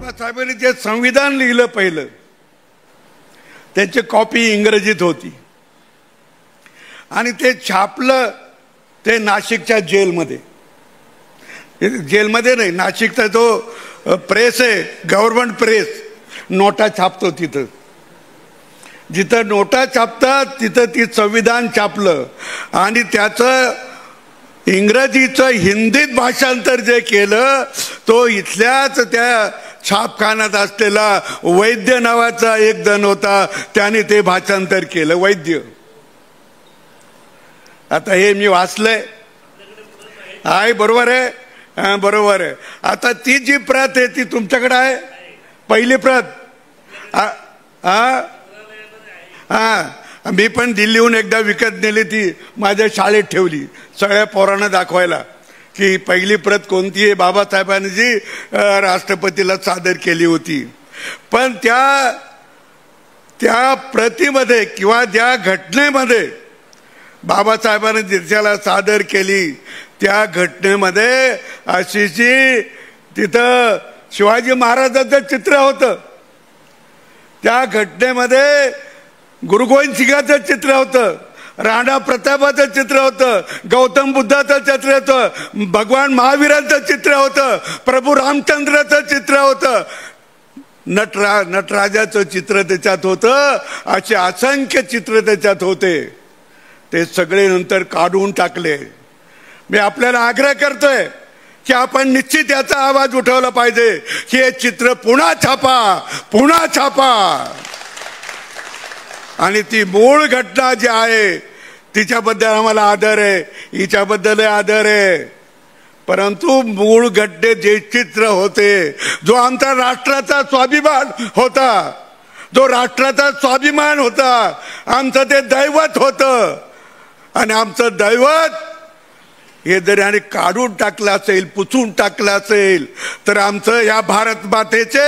बाबासाहेबांनी जे संविधान लिहिलं पहिलं त्याची कॉपी इंग्रजीत होती आणि ते छापलं ते नाशिकच्या जेलमध्ये नाही नाशिकचा जो प्रेस आहे गव्हर्नमेंट प्रेस नोटा छापतो तिथं जिथं नोटा छापतात तिथं ती संविधान छापलं आणि त्याचं इंग्रजीचं हिंदीत भाषांतर जे केलं तो इथल्याच त्या छापखान्यात असलेला वैद्य नावाचा एक जण होता त्याने ते भाषांतर केलं वैद्य. आता हे मी वाचलंय आहे बरोबर आहे बरोबर आहे. आता ती जी प्रत आहे ती तुमच्याकडे आहे पहिली प्रत मी पण दिल्लीहून एकदा विकत नेली ती माझ्या शाळेत ठेवली सगळ्या पोरांना दाखवायला की पहिली प्रत कोणती आहे बाबासाहेबांनी जी राष्ट्रपतीला सादर केली होती. पण त्या प्रतिमध्ये किंवा ज्या घटनेमध्ये बाबासाहेबांनी देशाला सादर केली त्या घटनेमध्ये अशी जी तिथं शिवाजी महाराजांचं चित्र होतं त्या घटनेमध्ये गुरु गोविंद सिंगाचं चित्र होतं राणा प्रतापाचं चित्र होतं गौतम बुद्धाचं चित्र होतं भगवान महावीरांचं चित्र होतं प्रभू रामचंद्राचं चित्र होतं नटराजाचं चित्र त्याच्यात होतं असे असंख्य चित्र त्याच्यात होते. ते सगळे नंतर काढून टाकले. मी आपल्याला आग्रह करतोय की आपण निश्चित याचा आवाज उठवला पाहिजे की हे चित्र पुन्हा छापा आणि ती मूळ घटना जी आहे तिच्याबद्दल आम्हाला आदर आहे हिच्याबद्दल आदर आहे परंतु मूळ घटनेत जे चित्र होते जो आमचा राष्ट्राचा स्वाभिमान होता जो राष्ट्राचा स्वाभिमान होता आमचं ते दैवत होतं आणि आमचं दैवत हे जर याने काढून टाकलं असेल पुसून टाकलं असेल तर आमचं या भारत मातेचे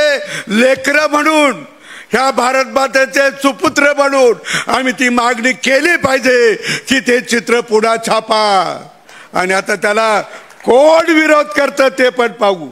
लेकरं म्हणून ह्या भारत मातेचे सुपुत्र म्हणून आम्ही ती मागणी केली पाहिजे की ते चित्र पुन्हा छापा. आणि आता त्याला कोण विरोध करतं ते पण पाहू.